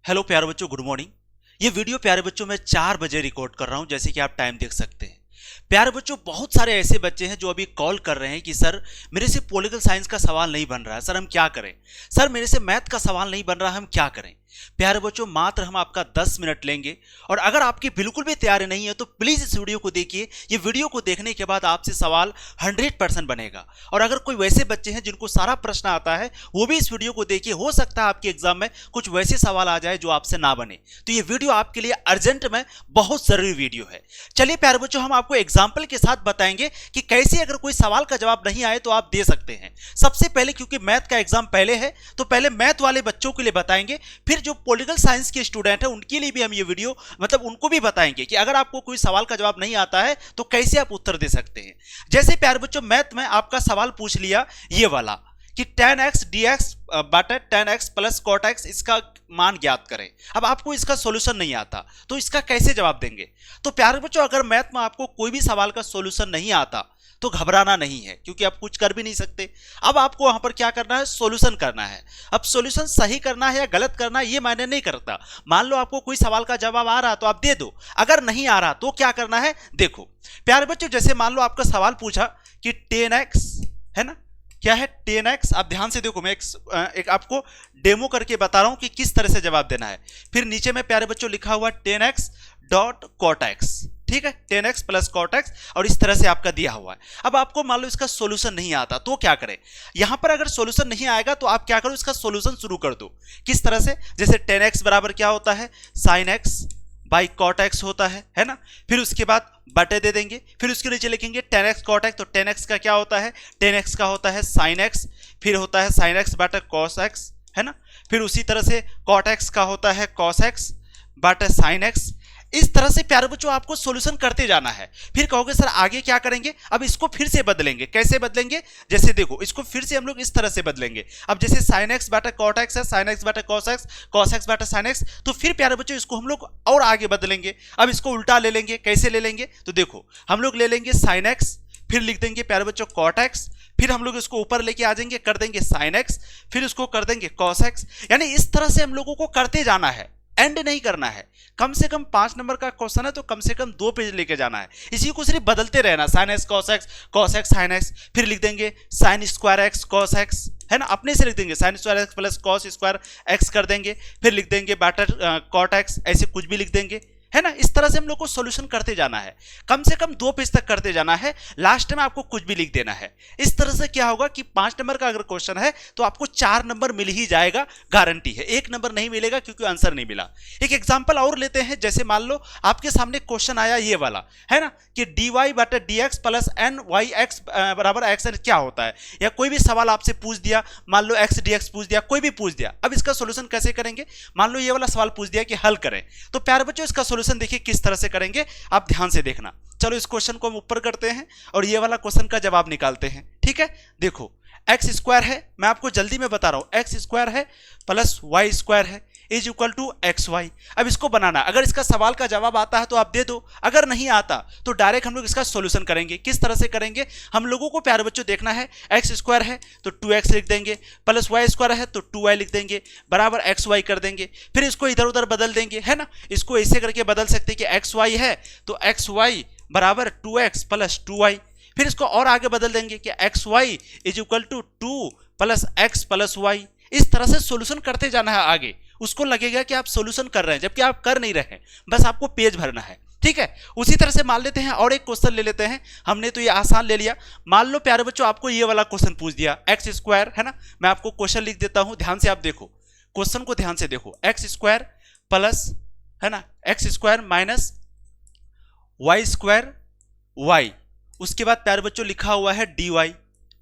Hello प्यारे बच्चों, good morning. ये वीडियो प्यारे बच्चों मैं 4 बजे रिकॉर्ड कर रहा हूं, जैसे कि आप टाइम देख सकते हैं। प्यारे बच्चों, बहुत सारे ऐसे बच्चे हैं जो अभी कॉल कर रहे हैं कि सर मेरे से पॉलिटिकल साइंस का सवाल नहीं बन रहा है, सर हम क्या करें। सर मेरे से मैथ का सवाल नहीं बन रहा है, हम क्या करें। प्यारे बच्चों, मात्र हम आपका 10 मिनट लेंगे और अगर आपकी बिल्कुल भी तैयारी नहीं है तो प्लीज इस वीडियो को देखिए। ये वीडियो को देखने के बाद आपसे सवाल 100% बनेगा। और अगर कोई वैसे बच्चे हैं जिनको सारा प्रश्न आता है, वो भी इस वीडियो को देखिए। हो सकता है आपके एग्जाम में कुछ वैसे सवाल आ जाए जो आपसे ना बने। तो ये वीडियो आपके लिए अर्जेंट में बहुत जरूरी वीडियो है। चलिए प्यारे बच्चों, हम आपको एग्जाम्पल के साथ बताएंगे कि कैसे अगर कोई सवाल का जवाब नहीं आए तो आप दे सकते हैं। सबसे पहले, क्योंकि मैथ का एग्जाम पहले है, तो पहले मैथ वाले बच्चों के लिए बताएंगे, फिर जो पॉलिटिकल साइंस के स्टूडेंट है उनके लिए भी हम ये वीडियो उनको भी बताएंगे कि अगर आपको कोई सवाल का जवाब नहीं आता है तो कैसे आप उत्तर दे सकते हैं। जैसे प्यारे बच्चों, मैथ में आपका सवाल पूछ लिया ये वाला कि tan x dx बटा tan x plus cot x इसका मान ज्ञात करें। अब आपको इसका सॉल्यूशन नहीं आता तो इसका कैसे जवाब देंगे। तो प्यारे बच्चों, अगर मैथ में आपको कोई भी सवाल का सॉल्यूशन नहीं आता तो घबराना नहीं है, क्योंकि आप कुछ कर भी नहीं सकते। अब आपको वहां पर क्या करना है, सॉल्यूशन करना है। अब सॉल्यूशन सही करना है या गलत करना है ये मायने नहीं करता। मान लो आपको कोई सवाल का जवाब आ रहा तो आप दे दो, अगर नहीं आ रहा तो क्या करना है। देखो प्यारे बच्चों, जैसे मान लो आपका सवाल पूछा कि tan x है ना, क्या है tan x। आप ध्यान से देखो, मैं एक आपको डेमो करके बता रहा हूं कि किस तरह से जवाब देना है। फिर नीचे में प्यारे बच्चों लिखा हुआ tan x dot cot x, ठीक है, tan x plus cot x, और इस तरह से आपका दिया हुआ है। अब आपको मान लो इसका सॉल्यूशन नहीं आता तो क्या करें। यहां पर अगर सॉल्यूशन नहीं आएगा तो आप क्या करो, इसका सॉल्यूशन शुरू कर दो। किस तरह से, जैसे tan x बराबर क्या होता है, sin x by cot x होता है ना। फिर उसके बाद बटे दे देंगे, फिर उसके नीचे लिखेंगे tan x cot x। तो tan x का क्या होता है, tan x का होता है sin x, फिर होता है sin x बटा cos x, है ना। फिर उसी तरह से cot x का होता है cos x बटा sin x। इस तरह से प्यारे बच्चों आपको सॉल्यूशन करते जाना है। फिर कहोगे सर आगे क्या करेंगे। अब इसको फिर से बदलेंगे। कैसे बदलेंगे, जैसे देखो इसको फिर से हम लोग इस तरह से बदलेंगे। अब जैसे sin x बटा cot x है, sin x बटा cos x बटा sin x, तो फिर प्यारे बच्चों इसको हम लोग और आगे बदलेंगे। अब इसको उल्टा ले लेंगे। कैसे ले लेंगे, तो देखो हम लोग ले लेंगे sin x, फिर लिख देंगे प्यारे बच्चों cot x, फिर हम लोग इसको ऊपर लेके आ जाएंगे, कर देंगे sin x, फिर इसको कर देंगे cos x। यानी इस तरह से हम लोगों को करते जाना है, एंड नहीं करना है। कम से कम 5 नंबर का क्वेश्चन है तो कम से कम 2 पेज लेके जाना है। इसी को सिर्फ बदलते रहना, sin x cos x sin x, फिर लिख देंगे sin square x cos x, है ना। अपने से लिख देंगे sin square x plus cos square x कर देंगे, फिर लिख देंगे बटा cot x, ऐसे कुछ भी लिख देंगे, है ना। इस तरह से हम लोग को सॉल्यूशन करते जाना है, कम से कम 2 पेज तक करते जाना है। लास्ट में आपको कुछ भी लिख देना है। इस तरह से क्या होगा कि 5 नंबर का अगर क्वेश्चन है तो आपको 4 नंबर मिल ही जाएगा, गारंटी है। 1 नंबर नहीं मिलेगा क्योंकि आंसर नहीं मिला। एक एग्जांपल और लेते हैं। जैसे मान लो आपके सामने क्वेश्चन आया ये वाला, है ना, कि dy बटा dx प्लस nyx बराबर xn क्या होता है। या कोई भी सवाल आपसे पूछ दिया, मान लो x dx पूछ दिया, कोई भी पूछ दिया। अब इसका सोल्यूशन कैसे करेंगे। मान लो ये वाला सवाल पूछ दिया कि हल करें, तो प्यारे बच्चों इसका सोल्यूशन देखिए किस तरह से करेंगे, आप ध्यान से देखना। चलो इस क्वेश्चन को हम ऊपर करते हैं और ये वाला क्वेश्चन का जवाब निकालते हैं, ठीक है। देखो एक्स स्क्वायर है, मैं आपको जल्दी में बता रहा हूं, एक्स स्क्वायर है प्लस वाई स्क्वायर है is equal to x y. अब इसको बनाना, अगर इसका सवाल का जवाब आता है तो आप दे दो, अगर नहीं आता तो डायरेक्ट हम लोग इसका सॉल्यूशन करेंगे। किस तरह से करेंगे, हम लोगों को प्यारे बच्चों देखना है। एक्स स्क्वायर है तो 2x लिख देंगे, प्लस वाई स्क्वायर है तो 2y लिख देंगे, बराबर एक्स वाई कर देंगे। फिर इसको इधर उधर बदल देंगे, है ना। इसको ऐसे करके बदल सकते हैं कि एक्स वाई है तो एक्स वाई बराबर 2x प्लस 2y। फिर इसको और आगे बदल देंगे कि x y is equal to 2 plus x plus y. इस तरह से सॉल्यूशन करते जाना है आगे। उसको लगेगा कि आप सॉल्यूशन कर रहे हैं, जबकि आप कर नहीं रहे हैं, बस आपको पेज भरना है, ठीक है। उसी तरह से मान लेते हैं और एक क्वेश्चन ले लेते हैं। हमने तो ये आसान ले लिया। मान लो प्यारे बच्चों आपको ये वाला क्वेश्चन पूछ दिया, एक्स स्क्वायर, है ना। मैं आपको क्वेश्चन लिख देता हूं, ध्यान से आप देखो, क्वेश्चन को ध्यान से देखो। एक्स स्क्वायर प्लस, है ना, x square minus y square y, उसके बाद प्यारे बच्चों लिखा हुआ है डी वाई,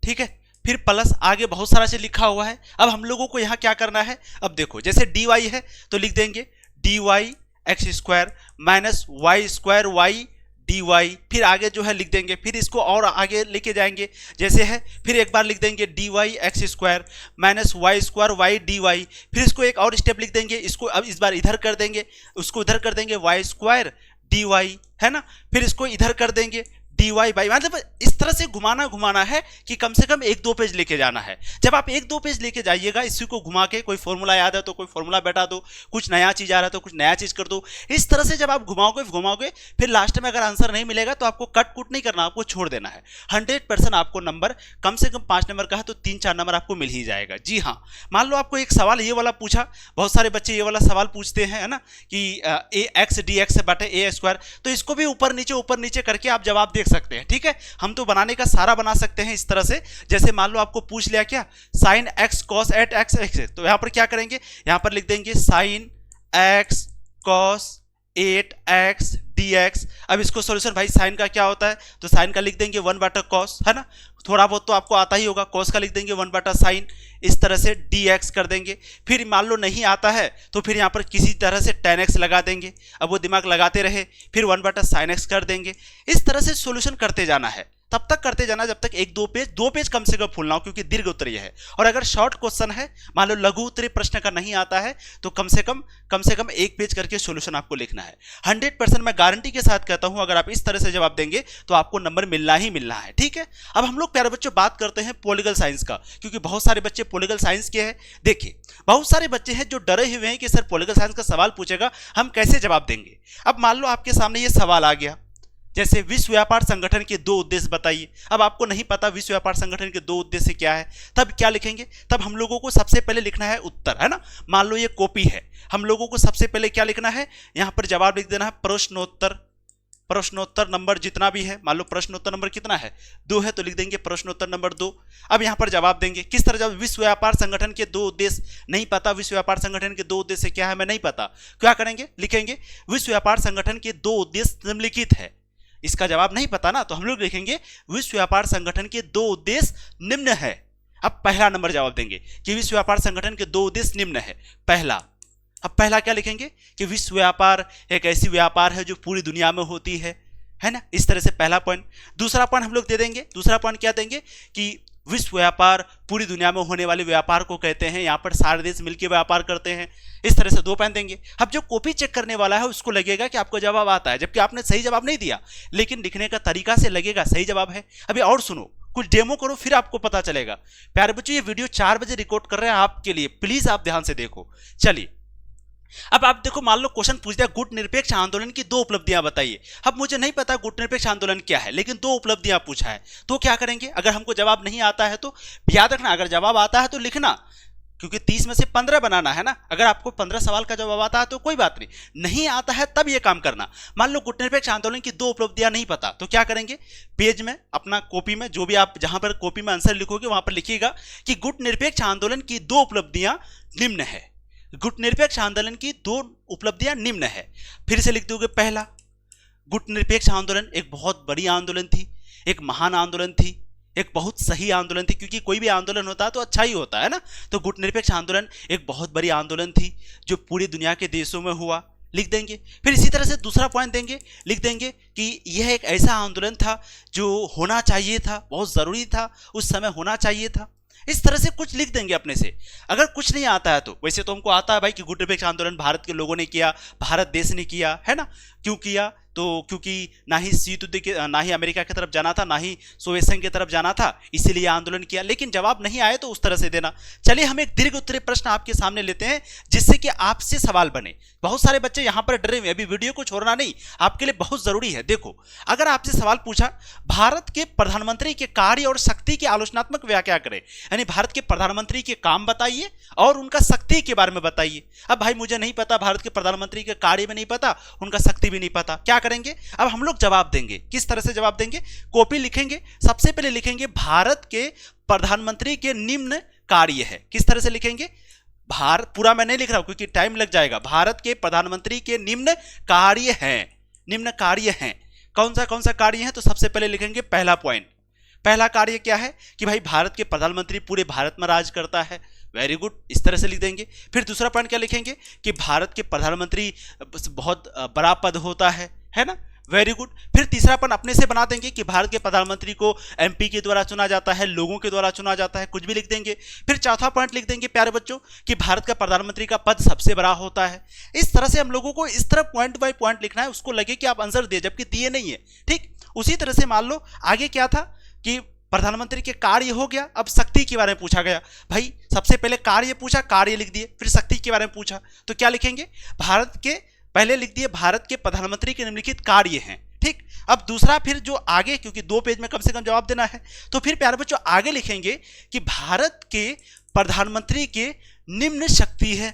ठीक है। फिर प्लस आगे बहुत सारा से लिखा हुआ है। अब हम लोगों को यहाँ क्या करना है, अब देखो जैसे डी वाई है तो लिख देंगे d y x square minus y square y d y. फिर आगे जो है लिख देंगे, फिर इसको और आगे लेके जाएंगे जैसे है, फिर एक बार लिख देंगे d y x square minus y square y d y. फिर इसको एक और स्टेप लिख देंगे, इसको अब इस बार इधर कर देंगे, उसको इधर कर देंगे वाई स्क्वायर डी वाई, है ना। फिर इसको इधर कर देंगे dy बाई, मतलब इस तरह से घुमाना है कि कम से कम 1-2 पेज लेके जाना है। जब आप 1-2 पेज लेके जाइएगा, इसी को घुमा के कोई फॉर्मूला याद है तो कोई फॉर्मूला बैठा दो, कुछ नया चीज आ रहा है तो कुछ नया चीज कर दो। इस तरह से जब आप घुमाओगे फिर लास्ट में अगर आंसर नहीं मिलेगा तो आपको कट कुट नहीं करना, आपको छोड़ देना है। 100% आपको नंबर कम से कम 5 नंबर का है तो 3-4 नंबर आपको मिल ही जाएगा। जी हाँ, मान लो आपको एक सवाल ये वाला पूछा, बहुत सारे बच्चे ये वाला सवाल पूछते हैं, है ना, कि ए एक्स डी एक्स बटे ए स्क्वायर, तो इसको भी ऊपर नीचे करके आप जवाब देख सकते हैं। ठीक है, हम तो बनाने का सारा बना सकते हैं इस तरह से। जैसे मान लो आपको पूछ लिया क्या, sine x cos 8x x, तो यहां पर क्या करेंगे, यहां पर लिख देंगे sine x cos 8x dx। अब इसको सॉल्यूशन, भाई साइन का क्या होता है, तो साइन का लिख देंगे 1/cos, है ना, थोड़ा बहुत तो आपको आता ही होगा। कॉस का लिख देंगे 1/sin, इस तरह से dx कर देंगे। फिर मान लो नहीं आता है तो फिर यहाँ पर किसी तरह से tan x लगा देंगे। अब वो दिमाग लगाते रहे, फिर 1/sin x कर देंगे। इस तरह से सॉल्यूशन करते जाना है, तब तक करते जाना जब तक 1-2 पेज कम से कम फुल ना हो, क्योंकि दीर्घ उत्तरीय है। और अगर शॉर्ट क्वेश्चन है, मान लो लघु उत्तरीय प्रश्न का नहीं आता है, तो कम से कम 1 पेज करके सॉल्यूशन आपको लिखना है। 100% मैं गारंटी के साथ कहता हूं, अगर आप इस तरह से जवाब देंगे तो आपको नंबर मिलना ही मिलना है। ठीक है, अब हम लोग प्यारे बच्चों बात करते हैं पॉलिटिकल साइंस का, क्योंकि बहुत सारे बच्चे पॉलिटिकल साइंस के हैं। देखिए, बहुत सारे बच्चे हैं जो डरे हुए हैं कि सर पॉलिटिकल साइंस का सवाल पूछेगा, हम कैसे जवाब देंगे। अब मान लो आपके सामने ये सवाल आ गया, जैसे विश्व व्यापार संगठन के 2 उद्देश्य बताइए। अब आपको नहीं पता विश्व व्यापार संगठन के 2 उद्देश्य क्या है, तब क्या लिखेंगे, तब हम लोगों को सबसे पहले लिखना है उत्तर, है ना। मान लो ये कॉपी है, हम लोगों को सबसे पहले क्या लिखना है, यहां पर जवाब लिख देना है प्रश्नोत्तर नंबर जितना भी है। मान लो प्रश्नोत्तर नंबर कितना है, 2 है, तो लिख देंगे प्रश्नोत्तर नंबर 2। अब यहां पर जवाब देंगे, किस तरह जब विश्व व्यापार संगठन के 2 उद्देश्य नहीं पता, विश्व व्यापार संगठन के 2 उद्देश्य क्या है मैं नहीं पता, क्या करेंगे, लिखेंगे विश्व व्यापार संगठन के 2 उद्देश्य निम्नलिखित है। इसका जवाब नहीं पता ना, तो हम लोग लिखेंगे विश्व व्यापार संगठन के 2 उद्देश्य निम्न है। अब पहला नंबर जवाब देंगे कि विश्व व्यापार संगठन के 2 उद्देश्य निम्न है, पहला। अब पहला क्या लिखेंगे कि विश्व व्यापार एक ऐसी व्यापार है जो पूरी दुनिया में होती है ना, इस तरह से पहला पॉइंट। दूसरा पॉइंट हम लोग दे देंगे, दूसरा पॉइंट क्या देंगे कि विश्व व्यापार पूरी दुनिया में होने वाले व्यापार को कहते हैं, यहाँ पर सारे देश मिलकर व्यापार करते हैं। इस तरह से 2 पॉइंट देंगे। अब जो कॉपी चेक करने वाला है उसको लगेगा कि आपको जवाब आता है, जबकि आपने सही जवाब नहीं दिया, लेकिन लिखने का तरीका से लगेगा सही जवाब है। अभी और सुनो, कुछ डेमो करो, फिर आपको पता चलेगा। प्यारे बच्चों, ये वीडियो 4 बजे रिकॉर्ड कर रहे हैं आपके लिए, प्लीज आप ध्यान से देखो। चलिए, अब आप देखो, मान लो क्वेश्चन पूछ दिया गुट निरपेक्ष आंदोलन की 2 उपलब्धियां बताइए। अब मुझे नहीं पता गुट निरपेक्ष आंदोलन क्या है, लेकिन 2 उपलब्धियां पूछा है, तो क्या करेंगे। अगर हमको जवाब नहीं आता है तो याद रखना, अगर जवाब आता है तो लिखना, क्योंकि 30 में से 15 बनाना है ना। अगर आपको 15 सवाल का जवाब आता है तो कोई बात नहीं आता है तब ये काम करना। मान लो गुट निरपेक्ष आंदोलन की 2 उपलब्धियां नहीं पता, तो क्या करेंगे, पेज में अपना कॉपी में जो भी आप जहां पर कॉपी में आंसर लिखोगे वहां पर लिखिएगा कि गुट निरपेक्ष आंदोलन की 2 उपलब्धियां निम्न है। गुट निरपेक्ष आंदोलन की 2 उपलब्धियां निम्न है। फिर से लिख दोगे, पहला, गुट निरपेक्ष आंदोलन एक बहुत बड़ी आंदोलन थी, एक महान आंदोलन थी, एक बहुत सही आंदोलन थी, क्योंकि कोई भी आंदोलन होता है तो अच्छा ही होता है ना। तो गुट निरपेक्ष आंदोलन एक बहुत बड़ी आंदोलन थी जो पूरी दुनिया के देशों में हुआ, लिख देंगे। फिर इसी तरह से दूसरा पॉइंट देंगे, लिख देंगे कि यह एक ऐसा आंदोलन था जो होना चाहिए था, बहुत जरूरी था, उस समय होना चाहिए था। इस तरह से कुछ लिख देंगे अपने से। अगर कुछ नहीं आता है तो वैसे तो हमको आता है भाई कि गुट निरपेक्ष आंदोलन भारत के लोगों ने किया, भारत देश ने किया, है ना। क्यों किया, तो क्योंकि ना ही शीत युद्ध के, ना ही अमेरिका की तरफ जाना था, ना ही सोवियत संघ की तरफ जाना था, इसीलिए आंदोलन किया। लेकिन जवाब नहीं आए तो उस तरह से देना। चलिए, हम एक दीर्घ उत्तरीय प्रश्न आपके सामने लेते हैं जिससे कि आपसे सवाल बने। बहुत सारे बच्चे यहां पर डरे हुए, अभी वीडियो को छोड़ना नहीं, आपके लिए बहुत जरूरी है। देखो, अगर आपसे सवाल पूछा भारत के प्रधानमंत्री के कार्य और शक्ति की आलोचनात्मक व्याख्या करें, यानी भारत के प्रधानमंत्री के काम बताइए और उनका शक्ति के बारे में बताइए। अब भाई मुझे नहीं पता, भारत के प्रधानमंत्री के कार्य में नहीं पता, उनका शक्ति भी नहीं पता, क्या करेंगे। अब हम लोग जवाब देंगे, किस तरह से जवाब देंगे, कॉपी लिखेंगे, सबसे पहले लिखेंगे भारत के प्रधानमंत्री के निम्न कार्य है। किस तरह से लिखेंगे, भारत, पूरा मैं नहीं लिख रहा हूं क्योंकि टाइम लग जाएगा, भारत के प्रधानमंत्री के निम्न कार्य हैं, निम्न कार्य हैं। कौन सा कार्य है, तो सबसे पहले लिखेंगे पहला पॉइंट, पहला कार्य क्या है कि भाई भारत के प्रधानमंत्री पूरे भारत में राज करता है, वेरी गुड, इस तरह से लिख देंगे। फिर दूसरा पॉइंट क्या लिखेंगे कि भारत के प्रधानमंत्री बहुत बड़ा पद होता है ना, वेरी गुड। फिर तीसरा पॉइंट अपने से बना देंगे कि भारत के प्रधानमंत्री को एमपी के द्वारा चुना जाता है, लोगों के द्वारा चुना जाता है, कुछ भी लिख देंगे। फिर चौथा पॉइंट लिख देंगे प्यारे बच्चों कि भारत का प्रधानमंत्री का पद सबसे बड़ा होता है। इस तरह से हम लोगों को इस तरह पॉइंट बाय पॉइंट लिखना है, उसको लगे कि आप आंसर दिए जबकि दिए नहीं है, ठीक। उसी तरह से मान लो आगे क्या था कि प्रधानमंत्री के कार्य हो गया, अब शक्ति के बारे में पूछा गया। भाई सबसे पहले कार्य पूछा, कार्य लिख दिए, फिर शक्ति के बारे में पूछा तो क्या लिखेंगे, भारत के पहले लिख दिए भारत के प्रधानमंत्री के निम्नलिखित कार्य हैं। ठीक, अब दूसरा फिर जो आगे, क्योंकि 2 पेज में कम से कम जवाब देना है, तो फिर प्यारे बच्चों आगे लिखेंगे कि भारत के प्रधानमंत्री के निम्न शक्ति है।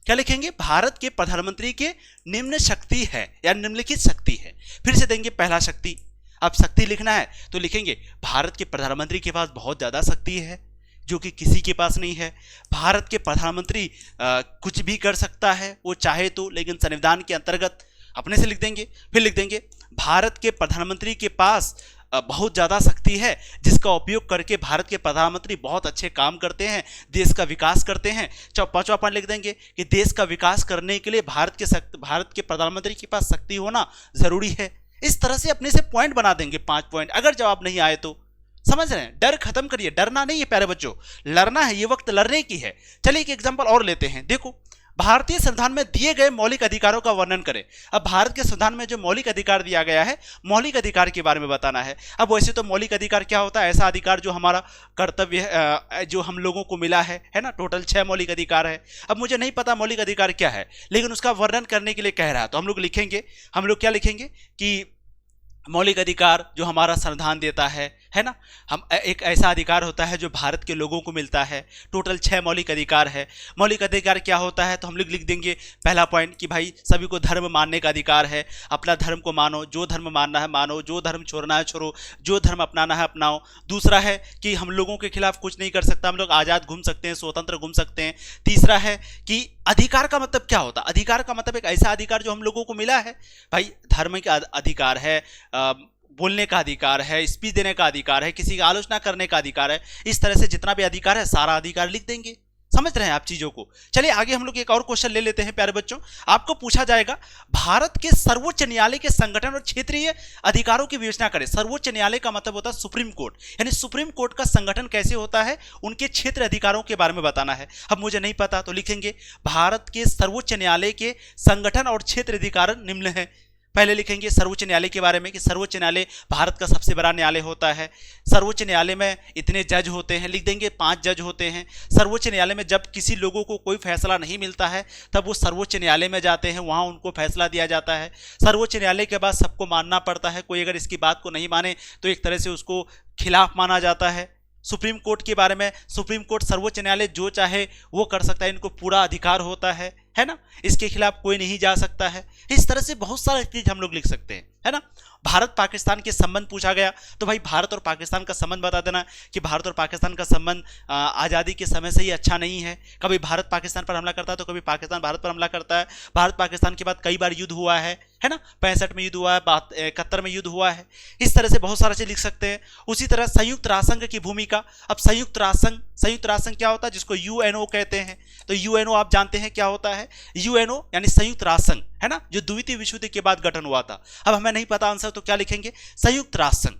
क्या लिखेंगे, भारत के प्रधानमंत्री के निम्न शक्ति है या निम्नलिखित शक्ति है। फिर से देंगे पहला शक्ति, अब शक्ति लिखना है तो लिखेंगे भारत के प्रधानमंत्री के पास बहुत ज्यादा शक्ति है जो कि किसी के पास नहीं है। भारत के प्रधानमंत्री कुछ भी कर सकता है वो चाहे तो, लेकिन संविधान के अंतर्गत अपने से लिख देंगे। फिर लिख देंगे भारत के प्रधानमंत्री के पास बहुत ज़्यादा शक्ति है जिसका उपयोग करके भारत के प्रधानमंत्री बहुत अच्छे काम करते हैं, देश का विकास करते हैं। 5वां पॉइंट लिख देंगे कि देश का विकास करने के लिए भारत के प्रधानमंत्री के पास शक्ति होना जरूरी है। इस तरह से अपने से पॉइंट बना देंगे 5 पॉइंट। अगर जवाब नहीं आए तो समझ रहे हैं, डर खत्म करिए, डरना नहीं है प्यारे बच्चों, लड़ना है, ये वक्त लड़ने की है। चलिए एक एग्जांपल और लेते हैं। देखो भारतीय संविधान में दिए गए मौलिक अधिकारों का वर्णन करें। अब भारत के संविधान में जो मौलिक अधिकार दिया गया है, मौलिक अधिकार के बारे में बताना है। अब वैसे तो मौलिक अधिकार क्या होता है, ऐसा अधिकार जो हमारा कर्तव्य है, जो हम लोगों को मिला है ना। टोटल 6 मौलिक अधिकार है। अब मुझे नहीं पता मौलिक अधिकार क्या है, लेकिन उसका वर्णन करने के लिए कह रहा है, तो हम लोग लिखेंगे, हम लोग क्या लिखेंगे कि मौलिक अधिकार जो हमारा संविधान देता है ना। हम एक ऐसा अधिकार होता है जो भारत के लोगों को मिलता है। टोटल 6 मौलिक अधिकार है। मौलिक अधिकार क्या होता है, तो हम लोग लिख देंगे पहला पॉइंट कि भाई सभी को धर्म मानने का अधिकार है, अपना धर्म को मानो, जो धर्म मानना है मानो, जो धर्म छोड़ना है छोड़ो, जो धर्म अपनाना है अपनाओ। दूसरा है कि हम लोगों के खिलाफ कुछ नहीं कर सकता, हम लोग आज़ाद घूम सकते हैं, स्वतंत्र घूम सकते हैं। तीसरा है कि अधिकार का मतलब क्या होता है, अधिकार का मतलब एक ऐसा अधिकार जो हम लोगों को मिला है। भाई धर्म का अधिकार है, बोलने का अधिकार है, स्पीच देने का अधिकार है, किसी की आलोचना करने का अधिकार है। इस तरह से जितना भी अधिकार है सारा अधिकार लिख देंगे। समझ रहे हैं आप चीजों को। चलिए आगे हम लोग एक और क्वेश्चन ले लेते हैं प्यारे बच्चों। आपको पूछा जाएगा भारत के सर्वोच्च न्यायालय के संगठन और क्षेत्रीय अधिकारों की विवेचना करें। सर्वोच्च न्यायालय का मतलब होता है सुप्रीम कोर्ट, यानी सुप्रीम कोर्ट का संगठन कैसे होता है, उनके क्षेत्र अधिकारों के बारे में बताना है। अब मुझे नहीं पता तो लिखेंगे भारत के सर्वोच्च न्यायालय के संगठन और क्षेत्र अधिकार निम्न है। पहले लिखेंगे सर्वोच्च न्यायालय के बारे में कि सर्वोच्च न्यायालय भारत का सबसे बड़ा न्यायालय होता है। सर्वोच्च न्यायालय में इतने जज होते हैं, लिख देंगे 5 जज होते हैं। सर्वोच्च न्यायालय में जब किसी लोगों को कोई फैसला नहीं मिलता है तब वो सर्वोच्च न्यायालय में जाते हैं, वहाँ उनको फैसला दिया जाता है। सर्वोच्च न्यायालय के बाद सबको मानना पड़ता है, कोई अगर इसकी बात को नहीं माने तो एक तरह से उसको खिलाफ माना जाता है। सुप्रीम कोर्ट के बारे में, सुप्रीम कोर्ट सर्वोच्च न्यायालय जो चाहे वो कर सकता है, इनको पूरा अधिकार होता है ना, इसके खिलाफ कोई नहीं जा सकता है। इस तरह से बहुत सारी चीज हम लोग लिख सकते हैं, है ना। भारत पाकिस्तान के संबंध पूछा गया तो भाई भारत और पाकिस्तान का संबंध बता देना कि भारत और पाकिस्तान का संबंध आज़ादी के समय से ही अच्छा नहीं है। कभी भारत पाकिस्तान पर हमला करता है तो कभी पाकिस्तान भारत पर हमला करता है। भारत पाकिस्तान के बाद कई बार युद्ध हुआ है ना, 65 में युद्ध हुआ है, 71 में युद्ध हुआ है। इस तरह से बहुत सारा चीज लिख सकते हैं। उसी तरह संयुक्त राष्ट्र संघ की भूमिका। अब संयुक्त राष्ट्र संघ क्या होता है, जिसको यूएनओ कहते हैं। तो यूएनओ आप जानते हैं क्या होता है, यूएनओ यानी संयुक्त राष्ट्र संघ, है ना, जो द्वितीय विश्व युद्ध के बाद गठन हुआ था। अब हमें नहीं पता आंसर तो क्या लिखेंगे, संयुक्त राष्ट्र संघ,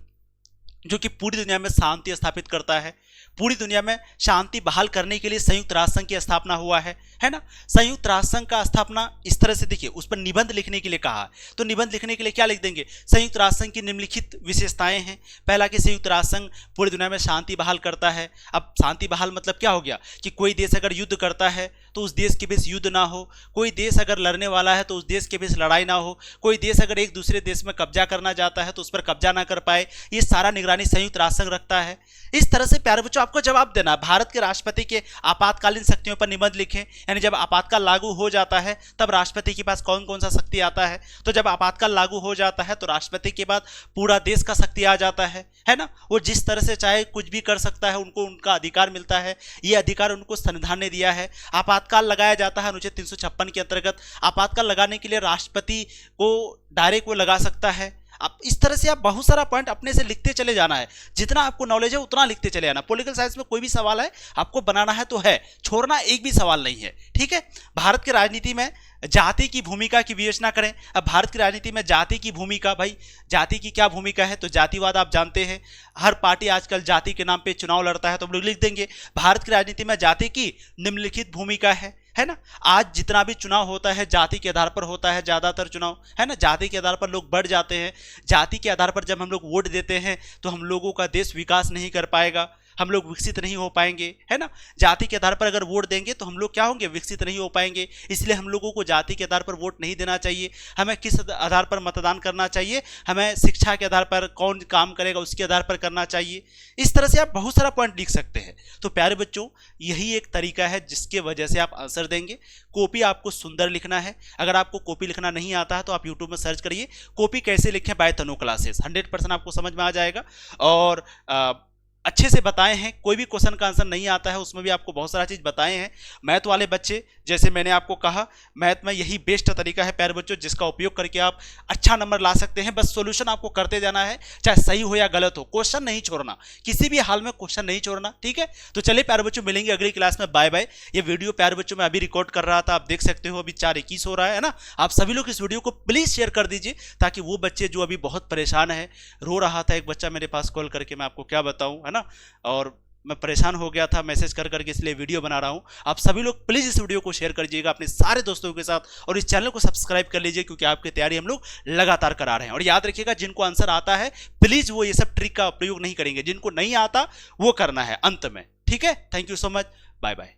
जो कि पूरी दुनिया में शांति स्थापित करता है। पूरी दुनिया में शांति बहाल करने के लिए संयुक्त राष्ट्र संघ की स्थापना हुआ है ना। संयुक्त राष्ट्र संघ का स्थापना इस तरह से, देखिए उस पर निबंध लिखने के लिए कहा, तो निबंध लिखने के लिए क्या लिख देंगे, संयुक्त राष्ट्र संघ की निम्नलिखित विशेषताएं हैं। पहला कि संयुक्त राष्ट्र संघ पूरी दुनिया में शांति बहाल करता है। अब शांति बहाल मतलब क्या हो गया कि कोई देश अगर युद्ध करता है तो उस देश के बीच युद्ध ना हो, कोई देश अगर लड़ने वाला है तो उस देश के बीच लड़ाई ना हो, कोई देश अगर एक दूसरे देश में कब्जा करना चाहता है तो उस पर कब्जा ना कर पाए, ये सारा निगरानी संयुक्त राष्ट्र संघ रखता है। इस तरह से प्यारे बच्चों आपको जवाब देना, भारत के राष्ट्रपति के आपातकालीन शक्तियों पर निबंध लिखें, यानी जब आपातकाल लागू हो जाता है तब राष्ट्रपति के पास कौन कौन सा शक्ति आता है। तो जब आपातकाल लागू हो जाता है तो राष्ट्रपति के बाद पूरा देश का शक्ति आ जाता है ना। वो जिस तरह से चाहे कुछ भी कर सकता है, उनको उनका अधिकार मिलता है, ये अधिकार उनको संविधान ने दिया है। आपातकाल लगाया जाता है अनुच्छेद 356 के अंतर्गत। आपातकाल लगाने के लिए राष्ट्रपति को डायरेक्ट वो लगा सकता है। अब इस तरह से आप बहुत सारा पॉइंट अपने से लिखते चले जाना है, जितना आपको नॉलेज है उतना लिखते चले जाना। पॉलिटिकल साइंस में कोई भी सवाल है आपको बनाना है तो है, छोड़ना एक भी सवाल नहीं है, ठीक है। भारत की राजनीति में जाति की भूमिका की विवेचना करें। अब भारत की राजनीति में जाति की भूमिका, भाई जाति की क्या भूमिका है, तो जातिवाद आप जानते हैं, हर पार्टी आजकल जाति के नाम पे चुनाव लड़ता है, तो हम लोग लिख देंगे भारत की राजनीति में जाति की निम्नलिखित भूमिका है। है ना। आज जितना भी चुनाव होता है जाति के आधार पर होता है, ज्यादातर चुनाव, है ना, जाति के आधार पर लोग बढ़ जाते हैं। जाति के आधार पर जब हम लोग वोट देते हैं तो हम लोगों का देश विकास नहीं कर पाएगा, हम लोग विकसित नहीं हो पाएंगे, है ना। जाति के आधार पर अगर वोट देंगे तो हम लोग क्या होंगे, विकसित नहीं हो पाएंगे। इसलिए हम लोगों को जाति के आधार पर वोट नहीं देना चाहिए। हमें किस आधार पर मतदान करना चाहिए, हमें शिक्षा के आधार पर, कौन काम करेगा उसके आधार पर करना चाहिए। इस तरह से आप बहुत सारा पॉइंट लिख सकते हैं। तो प्यारे बच्चों, यही एक तरीका है जिसके वजह से आप आंसर देंगे। कॉपी आपको सुंदर लिखना है। अगर आपको कॉपी लिखना नहीं आता है तो आप यूट्यूब में सर्च करिए कॉपी कैसे लिखें बाय तनु क्लासेस, 100% आपको समझ में आ जाएगा। और अच्छे से बताए हैं, कोई भी क्वेश्चन का आंसर नहीं आता है उसमें भी आपको बहुत सारा चीज़ बताए हैं। मैथ वाले बच्चे, जैसे मैंने आपको कहा, मैथ में यही बेस्ट तरीका है प्यारे बच्चों जिसका उपयोग करके आप अच्छा नंबर ला सकते हैं। बस सॉल्यूशन आपको करते जाना है, चाहे सही हो या गलत हो, क्वेश्चन नहीं छोड़ना, किसी भी हाल में क्वेश्चन नहीं छोड़ना, ठीक है। तो चलिए प्यारे बच्चों, मिलेंगे अगली क्लास में, बाय बाय। ये वीडियो प्यारे बच्चों मैं अभी रिकॉर्ड कर रहा था, आप देख सकते हो अभी 4:21 हो रहा है ना। आप सभी लोग इस वीडियो को प्लीज शेयर कर दीजिए ताकि वो बच्चे जो अभी बहुत परेशान है, रो रहा था एक बच्चा मेरे पास कॉल करके, मैं आपको क्या बताऊं, है ना, और मैं परेशान हो गया था मैसेज कर करके, इसलिए वीडियो बना रहा हूं। आप सभी लोग प्लीज इस वीडियो को शेयर कर दीजिएगा अपने सारे दोस्तों के साथ, और इस चैनल को सब्सक्राइब कर लीजिए क्योंकि आपकी तैयारी हम लोग लगातार करा रहे हैं। और याद रखिएगा, जिनको आंसर आता है प्लीज वो ये सब ट्रिक का प्रयोग नहीं करेंगे, जिनको नहीं आता वो करना है अंत में, ठीक है। Thank you so much, bye bye.